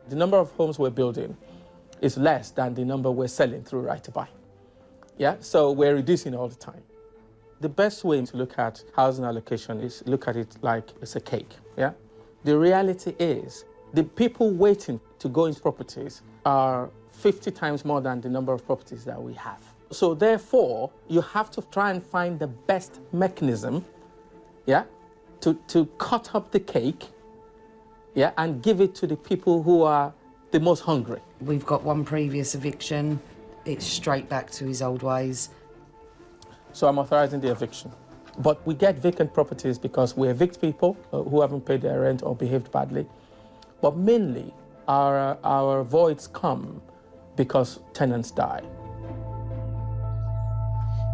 The number of homes we're building is less than the number we're selling through Right to Buy. Yeah, so we're reducing all the time. The best way to look at housing allocation is look at it like it's a cake. Yeah, the reality is the people waiting to go into properties are 50 times more than the number of properties that we have. So therefore, you have to try and find the best mechanism, yeah, to cut up the cake, yeah, and give it to the people who are the most hungry. We've got one previous eviction. It's straight back to his old ways. So I'm authorizing the eviction. But we get vacant properties because we evict people who haven't paid their rent or behaved badly. But mainly, our voids come because tenants die.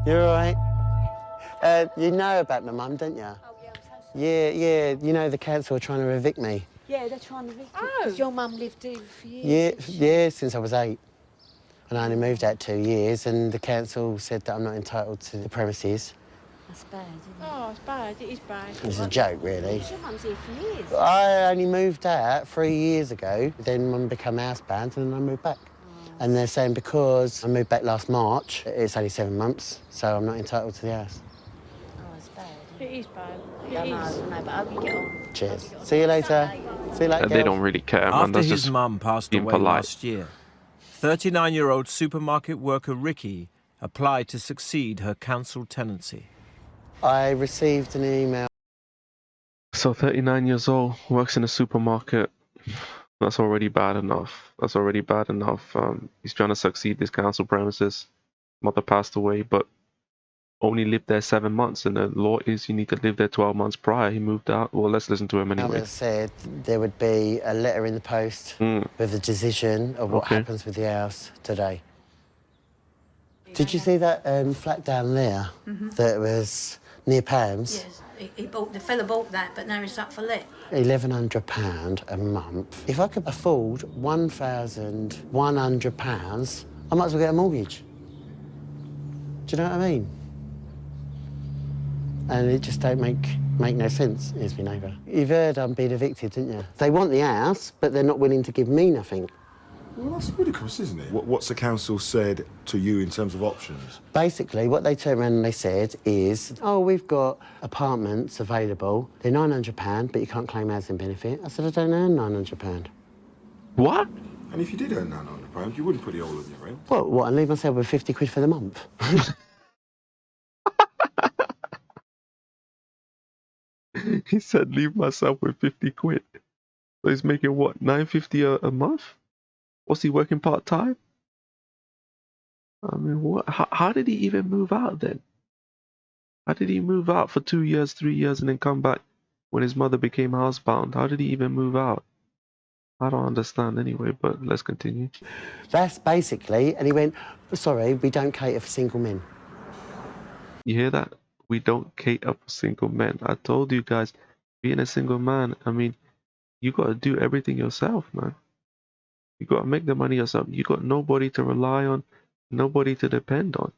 You're all right. You know about my mum, don't you? Oh, yeah, I'm so sorry. Yeah. You know the council are trying to evict me. Yeah, they're trying to evict you. Because your mum lived here for years. Yeah, didn't she? yeah, since I was 8. And I only moved out 2 years, and the council said that I'm not entitled to the premises. That's bad, isn't it? Oh, it's bad. It is bad. It's a joke, really. Your mum's here for years. I only moved out 3 years ago, then Mum became housebound, and then I moved back. And they're saying because I moved back last March, it's only 7 months, so I'm not entitled to the house. Oh, it's bad. It is bad. I know, but I hope you get on. Cheers. See you later. See you later, They girls. don't really care, man. After That's his just mum passed being away polite. last year, 39-year-old supermarket worker Ricky applied to succeed her council tenancy. I received an email. So 39 years old, works in a supermarket. That's already bad enough. That's already bad enough. He's trying to succeed this council premises. Mother passed away, but only lived there 7 months, and the law is you need to live there 12 months prior. He moved out. Well, let's listen to him anyway. That said there would be a letter in the post with the decision of what happens with the house today. Did you see that flat down there that was near Pam's? Yes, the fella bought that, but now it's up for let. £1,100 a month. If I could afford £1,100, I might as well get a mortgage. Do you know what I mean? And it just don't make no sense, is my neighbour. You've heard I'm being evicted, didn't you? They want the house, but they're not willing to give me nothing. Well, that's ludicrous, isn't it? What's the council said to you in terms of options? Basically, what they turned around and they said is, oh, we've got apartments available. They're £900, but you can't claim housing benefit. I said, I don't earn £900. What? And if you did earn £900, you wouldn't put it all on your rent. What, and leave myself with 50 quid for the month? He said, leave myself with 50 quid. So he's making what, 950 a month? Was he working part-time? I mean, what? How did he even move out then? How did he move out for 2 years, 3 years, and then come back when his mother became housebound? How did he even move out? I don't understand anyway, but let's continue. That's basically, and he went, sorry, we don't cater for single men. You hear that? We don't cater for single men. I told you guys, being a single man, I mean, you got to do everything yourself, man. You got to make the money yourself. You got nobody to rely on, nobody to depend on.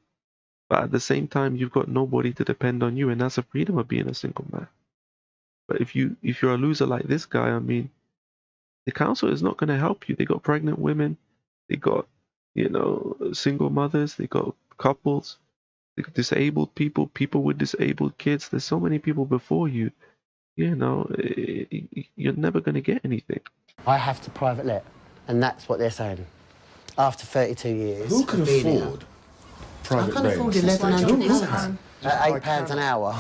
But at the same time, you've got nobody to depend on you, and that's the freedom of being a single man. But if you're a loser like this guy, I mean, the council is not going to help you. They got pregnant women, they got, single mothers, they got couples, they got disabled people, people with disabled kids. There's so many people before you. You're never going to get anything. I have to private let, and that's what they're saying. After 32 years. Who can afford private I can afford £1,100 at £8 an hour.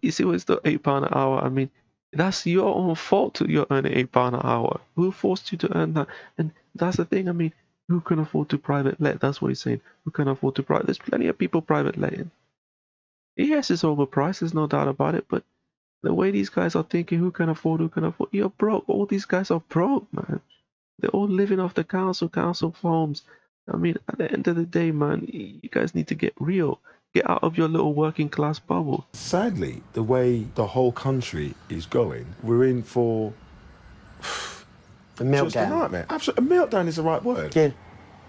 You see what's the £8 an hour? I mean, that's your own fault that you're earning £8 an hour. Who forced you to earn that? And that's the thing. I mean, who can afford to private let? That's what he's saying. Who can afford to private? There's plenty of people private letting. Yes, it's overpriced. There's no doubt about it. But the way these guys are thinking, who can afford? Who can afford? You're broke. All these guys are broke, man. They're all living off the council homes. I mean, at the end of the day, man, you guys need to get real. Get out of your little working class bubble. Sadly, the way the whole country is going, we're in for A meltdown. just a nightmare. Absolutely, a meltdown is the right word. Yeah.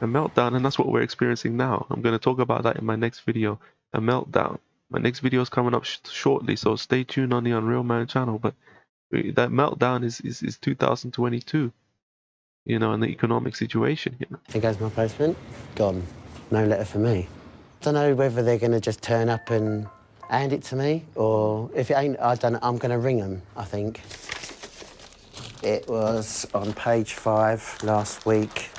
A meltdown, and that's what we're experiencing now. I'm going to talk about that in my next video. A meltdown. My next video is coming up shortly, so stay tuned on the Unreal Man channel. But that meltdown is 2022. you know, and the economic situation here. Here goes my postman. Gone. No letter for me. Don't know whether they're going to just turn up and hand it to me, or if it ain't, I'm going to ring them, I think. It was on page 5 last week.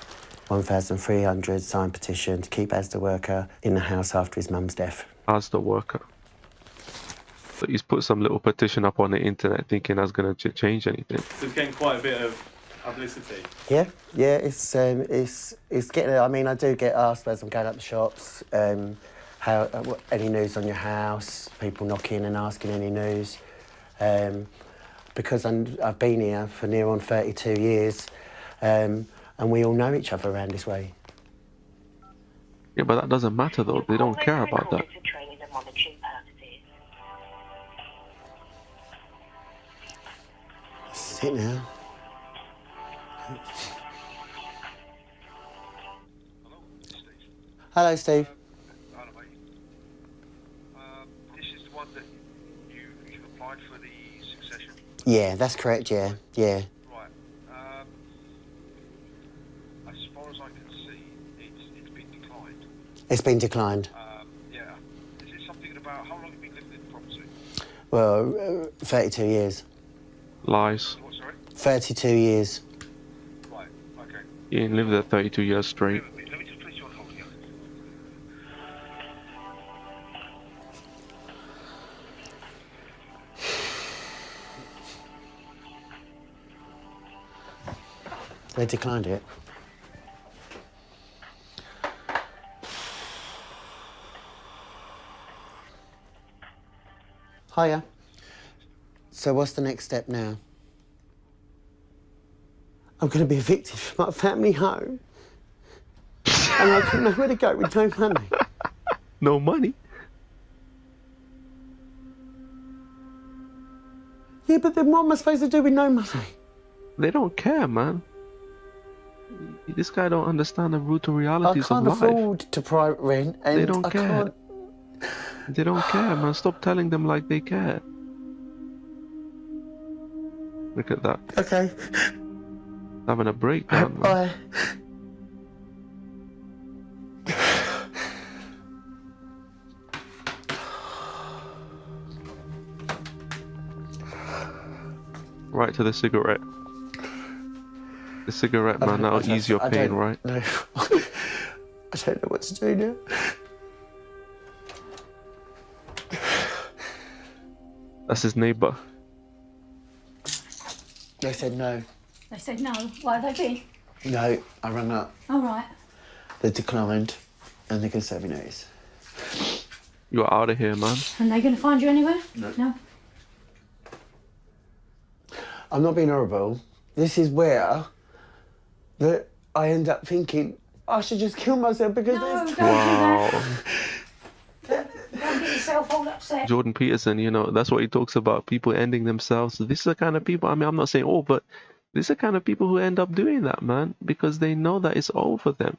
1,300 signed petition to keep Asda worker in the house after his mum's death. Asda worker. But he's put some little petition up on the internet thinking that's going to change anything. So it's getting quite a bit of publicity. Yeah, it's getting. I mean, I do get asked as I'm going up the shops, any news on your house? People knocking and asking any news, because I've been here for near on 32 years, and we all know each other around this way. Yeah, but that doesn't matter though. They don't care about that. Sit now. Hello, Steve. Hello, mate. This is the one that you've applied for the succession? Yeah, that's correct, yeah. Right. As far as I can see, it's been declined. It's been declined. Yeah. Is it something about how long have you been living in the property? Well, 32 years. Lies. What, sorry? 32 years. Right, okay. You ain't lived there 32 years straight. Let me just place you on hold here. They declined it. Hiya. So what's the next step now? I'm going to be evicted from my family home. And I don't know where to go with no money. No money? Yeah, but then what am I supposed to do with no money? They don't care, man. This guy don't understand the brutal I realities can't of life. afford to private rent, and They don't I care. can't... They don't care, man. Stop telling them like they care. Look at that. Okay. Having a breakdown, man. Bye. Right to the cigarette. The cigarette, man, that'll ease your pain, right? No. I don't know what to do now. That's his neighbour. They said no. They said no. Why have they been? No, I rang up. All right. They declined, and they can serve me notice. You're out of here, man. And they going to find you anywhere? No. I'm not being horrible. This is where that I end up thinking I should just kill myself because there's... Wow. Don't get yourself all upset. Jordan Peterson, you know, that's what he talks about, people ending themselves. This is the kind of people, I mean, I'm not saying all, but these are the kind of people who end up doing that, man, because they know that it's over for them.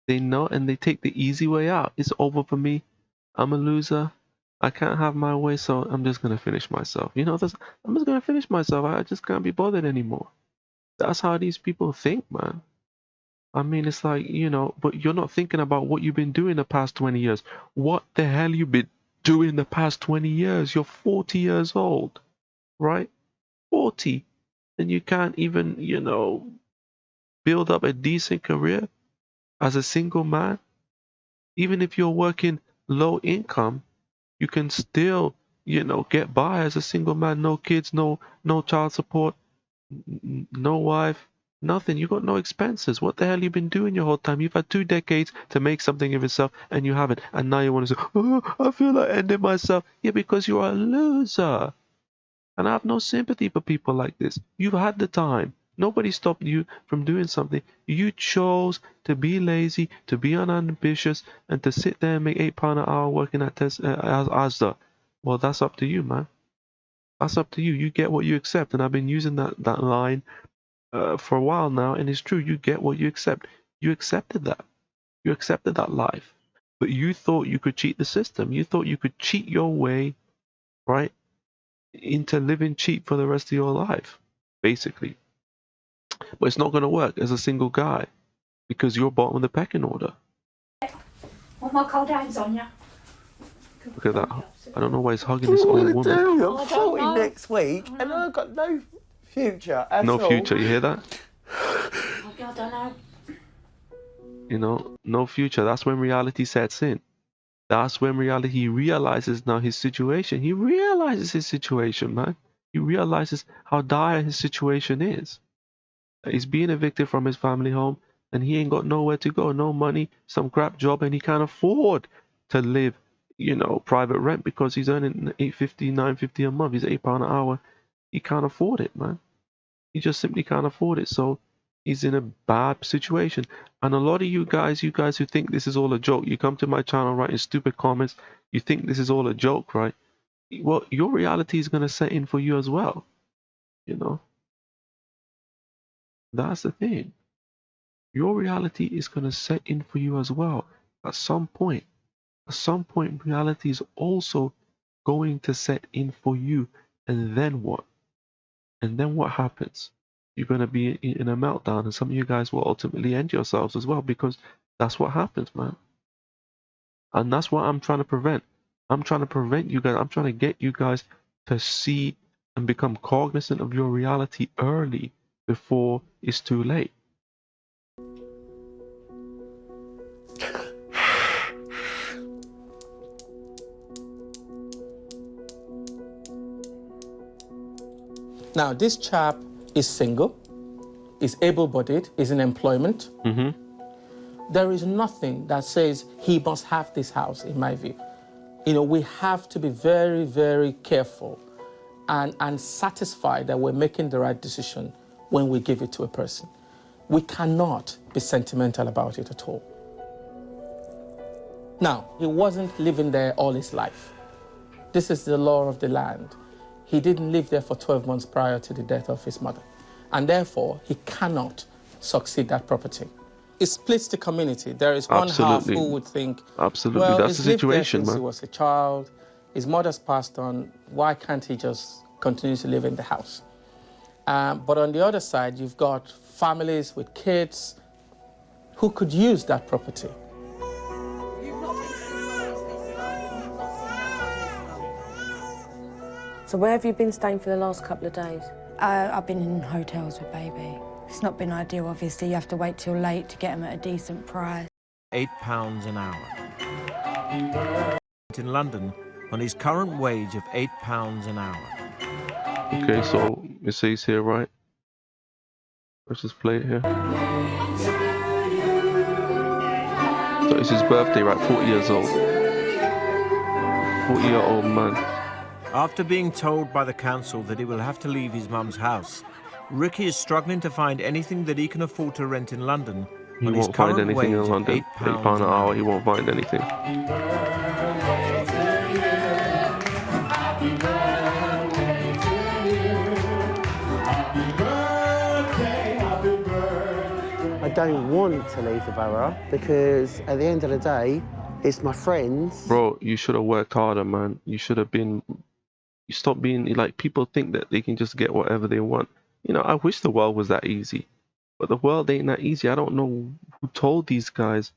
They know, and they take the easy way out. It's over for me. I'm a loser. I can't have my way, so I'm just going to finish myself. You know, I'm just going to finish myself. I just can't be bothered anymore. That's how these people think, man. I mean, it's like, you know, but you're not thinking about what you've been doing the past 20 years. What the hell you been doing the past 20 years? You're 40 years old, right? 40. And you can't even, you know, build up a decent career as a single man. Even if you're working low income, you can still, you know, get by as a single man. No kids, no child support, no wife, nothing. You got no expenses. What the hell you been doing your whole time? You've had 2 decades to make something of yourself, and you haven't. And now you want to say, oh, I feel like ending myself. Yeah, because you're a loser. And I have no sympathy for people like this. You've had the time. Nobody stopped you from doing something. You chose to be lazy, to be unambitious, and to sit there and make £8 an hour working at Asda. Well, that's up to you, man. That's up to you. You get what you accept. And I've been using that line for a while now, and it's true. You get what you accept. You accepted that. You accepted that life. But you thought you could cheat the system. You thought you could cheat your way, right, into living cheap for the rest of your life, basically. But it's not going to work as a single guy because you're bottom of the pecking order. Want my cold hands on you? Look at that. I don't know why he's hugging this old woman. I'm 40 next week and I've got no future at all. No future, you hear that? I don't know. You know, no future. That's when reality sets in. That's when reality realizes now his situation. He realizes his situation, man. He realizes how dire his situation is. He's being evicted from his family home and he ain't got nowhere to go, no money, some crap job, and he can't afford to live, you know, private rent because he's earning $8.50, $9.50 a month. He's £8 an hour. He can't afford it, man. He just simply can't afford it. So he's in a bad situation. And a lot of you guys who think this is all a joke, you come to my channel writing stupid comments, you think this is all a joke, right? Well, your reality is going to set in for you as well, you know? That's the thing. Your reality is going to set in for you as well. At some point, reality is also going to set in for you. And then what? And then what happens? You're going to be in a meltdown, and some of you guys will ultimately end yourselves as well, because that's what happens, man. And that's what I'm trying to prevent. I'm trying to prevent you guys. I'm trying to get you guys to see and become cognizant of your reality early before it's too late. Now, this chap is single, is able-bodied, is in employment. There is nothing that says he must have this house, in my view. You know, we have to be very, very careful and satisfied that we're making the right decision when we give it to a person. We cannot be sentimental about it at all. Now, he wasn't living there all his life. This is the law of the land. He didn't live there for 12 months prior to the death of his mother. And therefore, he cannot succeed that property. It splits the community. There is one half who would think, absolutely, well, that's the situation, since man. He was a child, his mother's passed on, why can't he just continue to live in the house? But on the other side, you've got families with kids who could use that property. So where have you been staying for the last couple of days? I've been in hotels with baby. It's not been ideal, obviously. You have to wait till late to get them at a decent price. £8 an hour. In London, on his current wage of £8 an hour. Okay, so it says here, right? Let's just play it here. So it's his birthday, right? 40 years old. 40-year-old man. After being told by the council that he will have to leave his mum's house, Ricky is struggling to find anything that he can afford to rent in London. He won't find anything in London. £8 an hour, he won't find anything. I don't want to leave the borough because at the end of the day, it's my friends. Bro, you should have worked harder, man. You should have been... You stop being... Like, people think that they can just get whatever they want. You know, I wish the world was that easy. But the world ain't that easy. I don't know who told these guys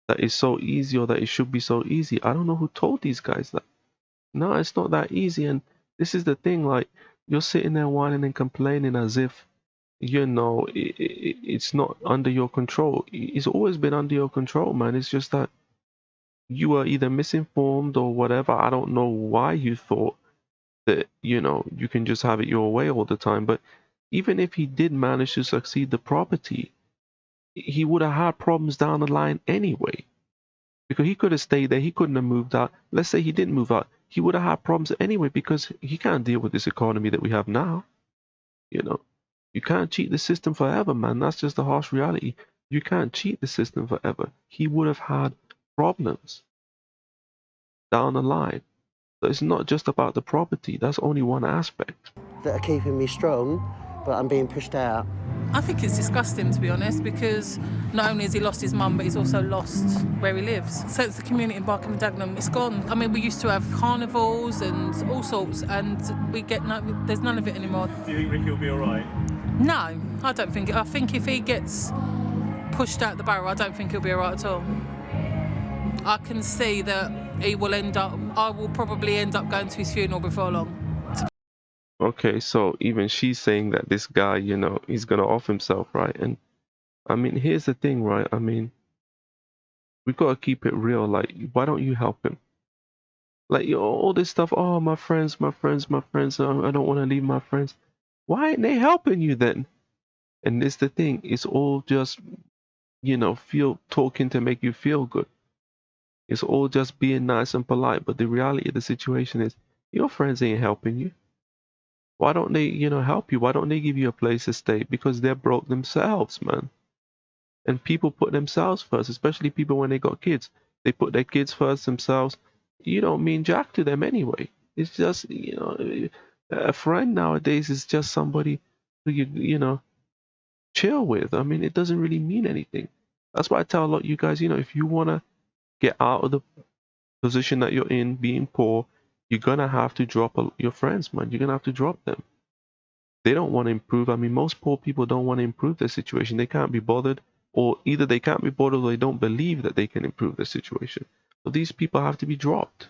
that it's so easy or that it should be so easy. I don't know who told these guys that. No, it's not that easy. And this is the thing, like, you're sitting there whining and complaining as if, you know, it's not under your control. It's always been under your control, man. It's just that you were either misinformed or whatever. I don't know why you thought that, you know, you can just have it your way all the time. But even if he did manage to succeed the property, he would have had problems down the line anyway. Because he could have stayed there. He couldn't have moved out. Let's say he didn't move out. He would have had problems anyway because he can't deal with this economy that we have now. You know, you can't cheat the system forever, man. That's just the harsh reality. You can't cheat the system forever. He would have had problems down the line. So it's not just about the property. That's only one aspect. That are keeping me strong, but I'm being pushed out. I think it's disgusting, to be honest, because not only has he lost his mum, but he's also lost where he lives. So it's the community in Barking and Dagenham, it's gone. I mean, we used to have carnivals and all sorts, and we get there's none of it anymore. Do you think Ricky will be all right? No, I think if he gets pushed out the barrel, I don't think he'll be alright at all. I can see that I will probably end up going to his funeral before long. Okay, so even she's saying that this guy, you know, he's gonna off himself, right? And I mean, here's the thing, right? I mean, we gotta keep it real. Like, why don't you help him? Like, all this stuff. Oh, my friends. I don't want to leave my friends. Why ain't they helping you then? And it's the thing. It's all just, you know, talking to make you feel good. It's all just being nice and polite. But the reality of the situation is, your friends ain't helping you. Why don't they, you know, help you? Why don't they give you a place to stay? Because they're broke themselves, man. And people put themselves first, especially people when they got kids. They put their kids first themselves. You don't mean jack to them anyway. It's just, you know, a friend nowadays is just somebody who you know, chill with. I mean, it doesn't really mean anything. That's why I tell a lot of you guys, you know, if you want to get out of the position that you're in, being poor, you're going to have to drop your friends, man. You're going to have to drop them. They don't want to improve. I mean, most poor people don't want to improve their situation. They can't be bothered, or either they can't be bothered or they don't believe that they can improve their situation. So these people have to be dropped.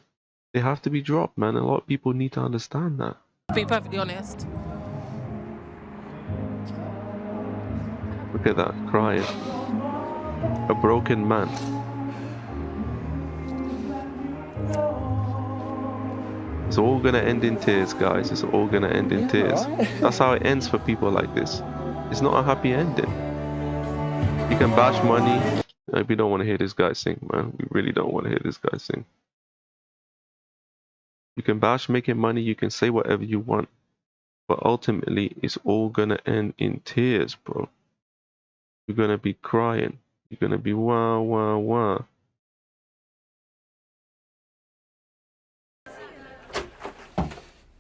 They have to be dropped, man. A lot of people need to understand that. To be perfectly honest. Look at that, crying. A broken man. It's all gonna end in tears, guys. It's all gonna end in tears. Right. That's how it ends for people like this. It's not a happy ending. You can bash money. We don't want to hear this guy sing, man. We really don't want to hear this guy sing. You can bash making money. You can say whatever you want. But ultimately, it's all gonna end in tears, bro. You're gonna be crying. You're gonna be wah, wah, wah.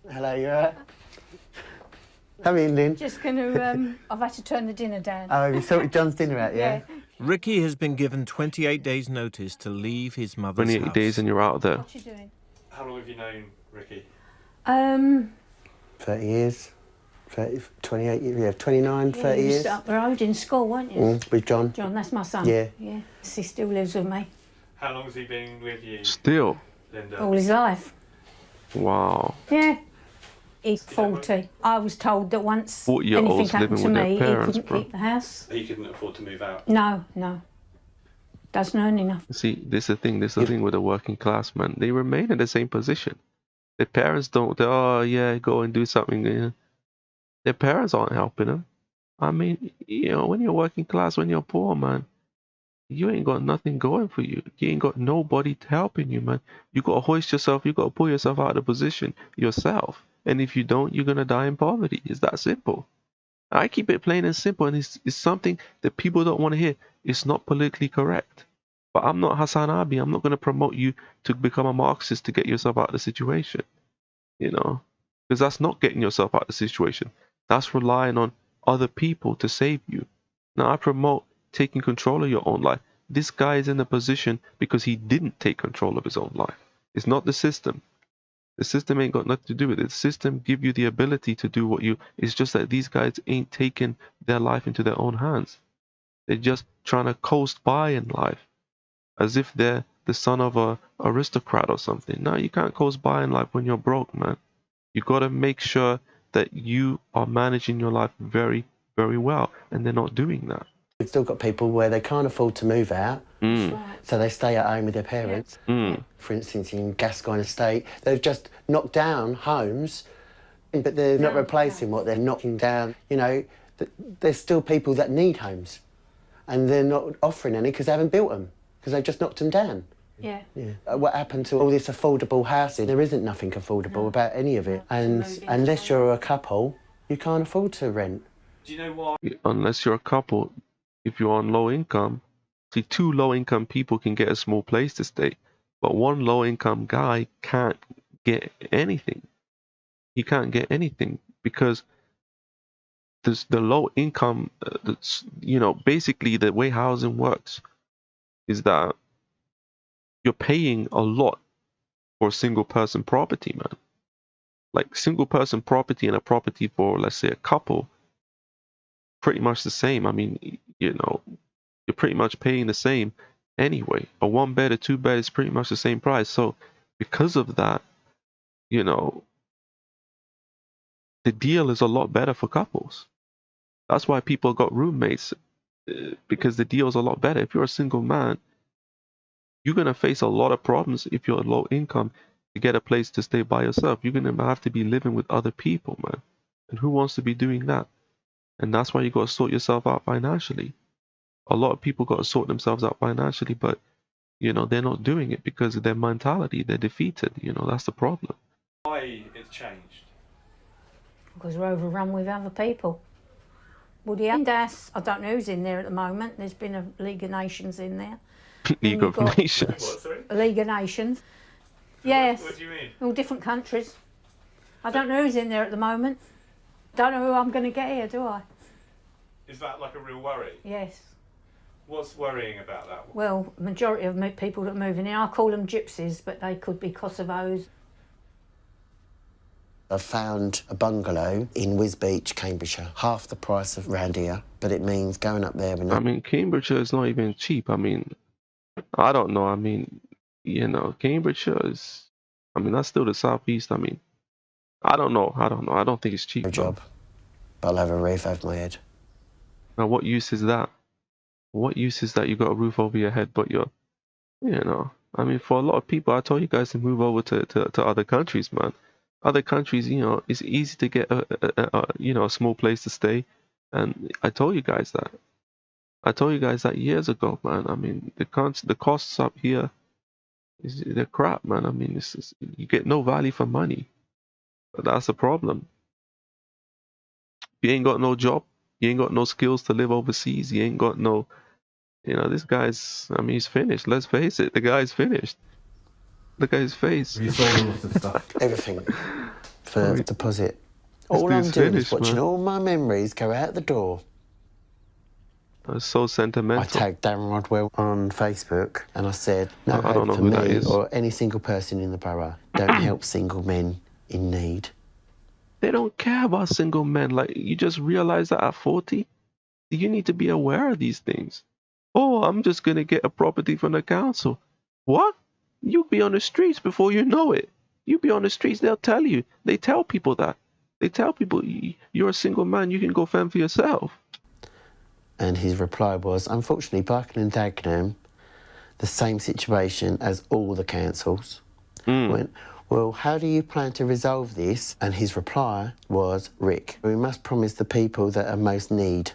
Hello, you alright? Come in, Lynn. Just going to, I've had to turn the dinner down. Oh, you sorted John's dinner out, yeah? Ricky has been given 28 days' notice to leave his mother's 28 house. days and you're out there. What you doing? How long have you known Ricky? 30 years. 30, 28 years, yeah, 29, 30 you years. up the road in school, weren't you? With John. John, that's my son. Yeah. Yeah. He still lives with me. How long has he been with you? Still? Linda? All his life. Wow. Yeah. He's 40. I was told that once anything 40-year-olds happened living to with me, their parents, he couldn't bro. keep the house. He couldn't afford to move out? No. Doesn't earn enough. See, this is the thing with the working class, man. They remain in the same position. Their parents don't, oh yeah, go and do something. Yeah. Their parents aren't helping them. I mean, you know, when you're working class, when you're poor, man, you ain't got nothing going for you. You ain't got nobody helping you, man. You got to hoist yourself, you got to pull yourself out of the position yourself. And if you don't, you're going to die in poverty. It's that simple. I keep it plain and simple, and it's something that people don't want to hear. It's not politically correct. But I'm not Hassan Abi. I'm not going to promote you to become a Marxist to get yourself out of the situation. You know? Because that's not getting yourself out of the situation. That's relying on other people to save you. Now, I promote taking control of your own life. This guy is in a position because he didn't take control of his own life. It's not the system. The system ain't got nothing to do with it. The system give you the ability to do what you... It's just that these guys ain't taking their life into their own hands. They're just trying to coast by in life as if they're the son of a aristocrat or something. No, you can't coast by in life when you're broke, man. You got to make sure that you are managing your life very, very well, and they're not doing that. We've still got people where they can't afford to move out, so they stay at home with their parents. For instance, in Gascoigne Estate, they've just knocked down homes, but they're not replacing what they're knocking down. You know, there's still people that need homes, and they're not offering any because they haven't built them, because they've just knocked them down. Yeah. What happened to all this affordable housing? There isn't nothing affordable about any of it. And unless you're a couple, you can't afford to rent. Do you know why? Unless you're a couple, if you're on low income, see, two low income people can get a small place to stay, but one low income guy can't get anything. He can't get anything because the low income, you know, basically the way housing works is that you're paying a lot for a single person property, man. Like single person property and a property for, let's say, a couple, pretty much the same. I mean, you know, you're pretty much paying the same anyway. A 1-bed, a 2-bed is pretty much the same price. So because of that, you know, the deal is a lot better for couples. That's why people got roommates, because the deal is a lot better. If you're a single man, you're going to face a lot of problems if you're low income to get a place to stay by yourself. You're going to have to be living with other people, man. And who wants to be doing that? And that's why you got to sort yourself out financially. A lot of people got to sort themselves out financially, but, you know, they're not doing it because of their mentality. They're defeated. You know, that's the problem. Why it's changed? Because we're overrun with other people. Woody and Das, I don't know who's in there at the moment. There's been a League of Nations in there. League of Nations. What, sorry? A League of Nations. Yes. What do you mean? All different countries. I don't know who's in there at the moment. Don't know who I'm going to get here, do I? Is that like a real worry? Yes. What's worrying about that? Well, majority of people that are moving in, I call them gypsies, but they could be Kosovos. I found a bungalow in Wisbeach, Cambridgeshire, half the price of round here, but it means going up there and... I mean, Cambridgeshire is not even cheap. I mean, I don't know. I mean, you know, Cambridgeshire is... I mean, that's still the southeast. I mean, I don't know. I don't think it's cheap. A job, but I'll have a roof over my head. Now, what use is that? What use is that you got a roof over your head, but you're, you know, I mean, for a lot of people, I told you guys to move over to other countries, man. Other countries, you know, it's easy to get a small place to stay, and I told you guys that. I told you guys that years ago, man. I mean, the costs up here, they're crap, man. I mean, you get no value for money. But that's the problem. You ain't got no job. You ain't got no skills to live overseas. You ain't got no, you know, this guy's, I mean, he's finished. Let's face it, the guy's finished. Look at his face. Have you sold all of the stuff? Everything for the deposit. All I'm doing is watching all my memories go out the door. That's so sentimental. I tagged Darren Rodwell on Facebook and I said, no I don't hope know for who that me is. or any single person in the borough. Don't help single men in need. They don't care about single men. Like, you just realize that at 40, you need to be aware of these things. Oh, I'm just going to get a property from the council. What? You'll be on the streets before you know it. You'll be on the streets. They'll tell you. They tell people that. They tell people, you're a single man, you can go fend for yourself. And his reply was, unfortunately, Barking and Dagenham, the same situation as all the councils. Went, well, how do you plan to resolve this? And his reply was, Rick, we must promise the people that are most need.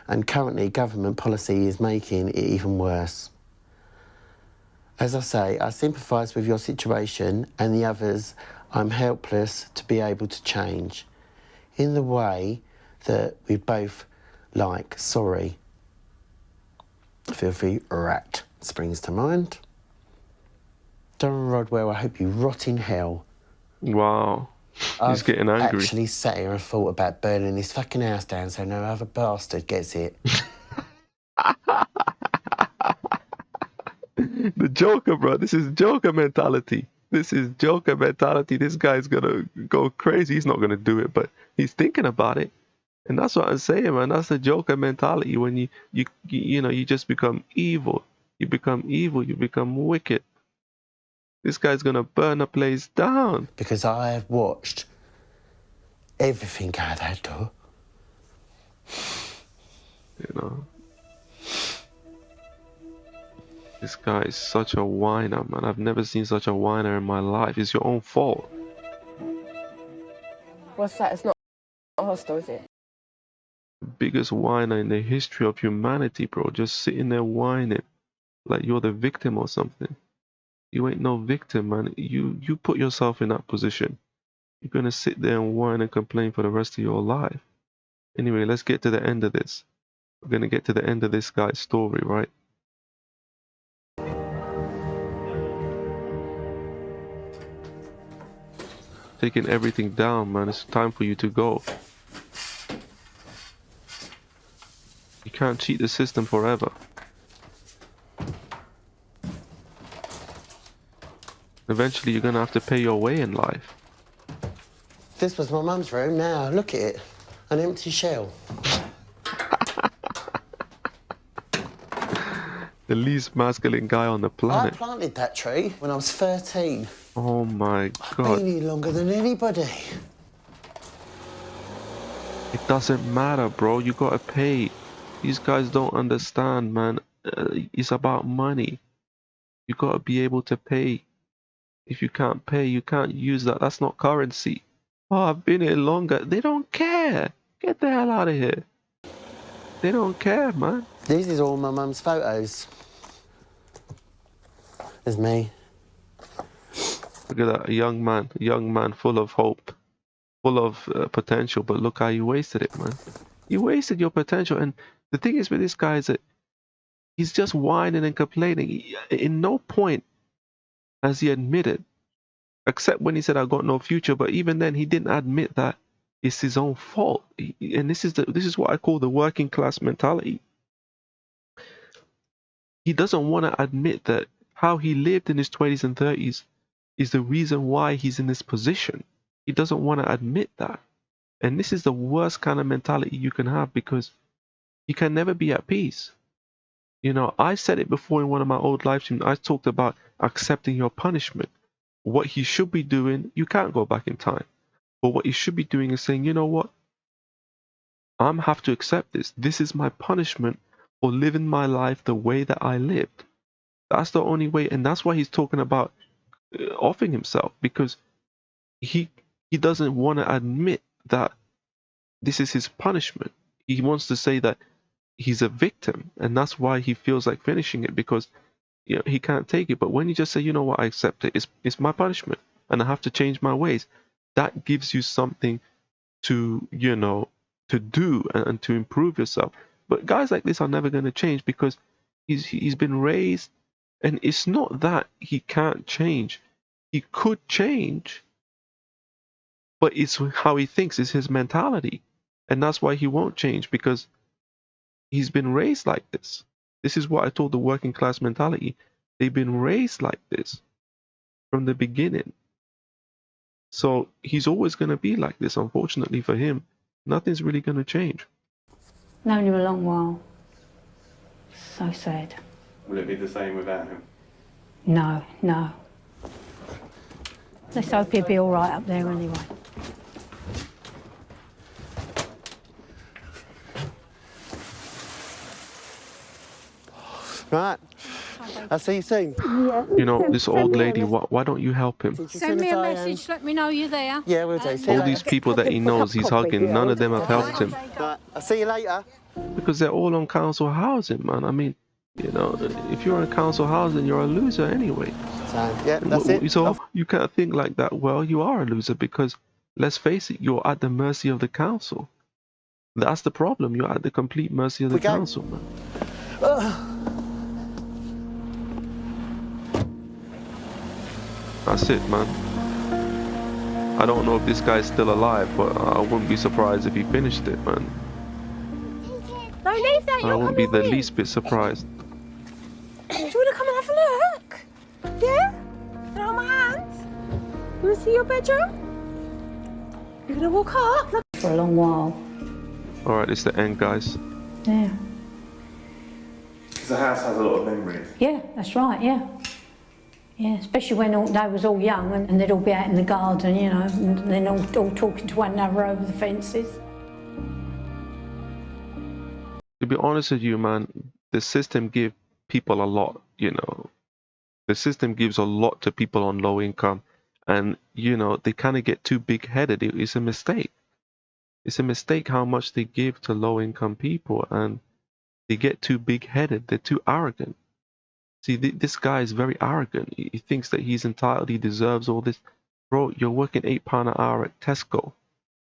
And currently, government policy is making it even worse. As I say, I sympathise with your situation and the others. I'm helpless to be able to change in the way that we both like. Sorry. Filthy rat springs to mind. Darren Rodwell, I hope you rot in hell. Wow. He's getting angry. I've actually sat here and thought about burning this fucking house down so no other bastard gets it. The Joker, bro. This is Joker mentality. This is Joker mentality. This guy's gonna go crazy. He's not gonna do it, but he's thinking about it. And that's what I'm saying, man. That's the Joker mentality. When you just become evil. You become evil. You become wicked. This guy's gonna burn a place down. Because I have watched everything go out that door. You know. This guy is such a whiner, man. I've never seen such a whiner in my life. It's your own fault. What's that? It's not hostile, is it? The biggest whiner in the history of humanity, bro. Just sitting there whining like you're the victim or something. You ain't no victim, man. You put yourself in that position. You're gonna sit there and whine and complain for the rest of your life. Anyway, let's get to the end of this. We're gonna get to the end of this guy's story, right? Taking everything down, man. It's time for you to go. You can't cheat the system forever. Eventually, you're gonna have to pay your way in life. This was my mum's room now. Look at it. An empty shell. The least masculine guy on the I planet. planted that tree when I was 13. Oh my I've God. been here longer than anybody. It doesn't matter, bro. You gotta pay. These guys don't understand, man. It's about money. You gotta be able to pay. If you can't pay, you can't use that. That's not currency. Oh, I've been here longer. They don't care. Get the hell out of here. They don't care, man. This is all my mum's photos. There's me. Look at that, a young man full of hope, full of potential. But look how you wasted it, man. You wasted your potential. And the thing is with this guy is that he's just whining and complaining. In no point has he admitted, except when he said, "I got no future." But even then, he didn't admit that it's his own fault. And this is what I call the working class mentality. He doesn't want to admit that how he lived in his 20s and 30s is the reason why he's in this position. He doesn't want to admit that. And this is the worst kind of mentality you can have, because you can never be at peace. You know, I said it before in one of my old live streams. I talked about accepting your punishment. What he should be doing, you can't go back in time. But what he should be doing is saying, you know what? I'm have to accept this. This is my punishment for living my life the way that I lived. That's the only way. And that's why he's talking about offing himself, because he doesn't want to admit that this is his punishment. He wants to say that he's a victim, and that's why he feels like finishing it, because you know, he can't take it. But when you just say, you know what, I accept it, it's my punishment and I have to change my ways, that gives you something to, you know, to do and to improve yourself. But guys like this are never going to change, because he's been raised, and it's not that he can't change. He could change, but it's how he thinks, it's his mentality. And that's why he won't change, because he's been raised like this. This is what I told the working class mentality. They've been raised like this from the beginning. So he's always going to be like this, unfortunately for him. Nothing's really going to change. Known him a long while. So sad. Will it be the same without him? No, no. Let's hope he'll be all right up there anyway. Right. I'll see you soon. Yeah. You know, this old lady, why don't you help him? Send me a message, let me know you're there. Yeah, we'll do. All these people that he knows he's hugging, none of them have helped him. Right. I'll see you later. Because they're all on council housing, man. I mean, you know, if you're on council housing, you're a loser anyway. So, yeah, that's it. So you can't think like that. Well, you are a loser, because let's face it, you're at the mercy of the council. That's the problem. You're at the complete mercy of the council, man. That's it, man. I don't know if this guy's still alive, but I wouldn't be surprised if he finished it, man. No, leave that. I wouldn't be the least bit surprised. Do you want to come and have a look? Yeah? Can I hold my hands? You want to see your bedroom? You're going to walk up? For a long while. Alright, it's the end, guys. Yeah. Because the house has a lot of memories. Yeah, that's right, yeah. Yeah, especially when they was all young and they'd all be out in the garden, you know, and then all talking to one another over the fences. To be honest with you, man, the system gives people a lot, you know. The system gives a lot to people on low income, and, you know, they kind of get too big-headed. It's a mistake. It's a mistake how much they give to low income people, and they get too big-headed. They're too arrogant. See, this guy is very arrogant. He thinks that he's entitled, he deserves all this. Bro, you're working £8 an hour at Tesco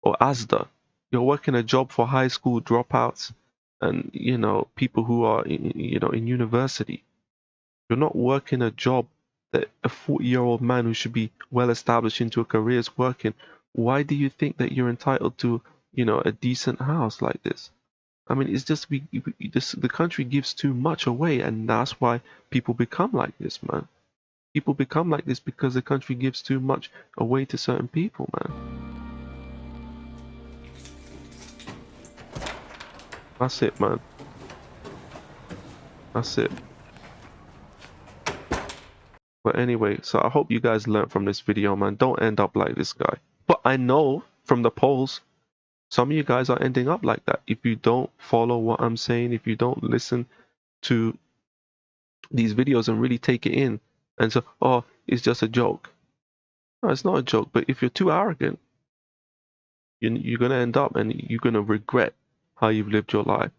or Asda. You're working a job for high school dropouts and, you know, people who are, you know, in university. You're not working a job that a 40-year-old man who should be well established into a career is working. Why do you think that you're entitled to, you know, a decent house like this? I mean, it's just the country gives too much away, and that's why people become like this, man. People become like this because the country gives too much away to certain people, man. That's it, man. That's it. But anyway, so I hope you guys learned from this video, man. Don't end up like this guy. But I know from the polls, some of you guys are ending up like that. If you don't follow what I'm saying, if you don't listen to these videos and really take it in, and so, oh, it's just a joke. No, it's not a joke. But if you're too arrogant, you're going to end up and you're going to regret how you've lived your life.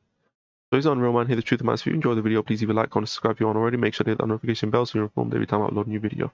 So it's on Real Man, here the truth, man. So if you enjoyed the video, please leave a like, comment, subscribe if you aren't already. Make sure to hit that notification bell so you're informed every time I upload a new video.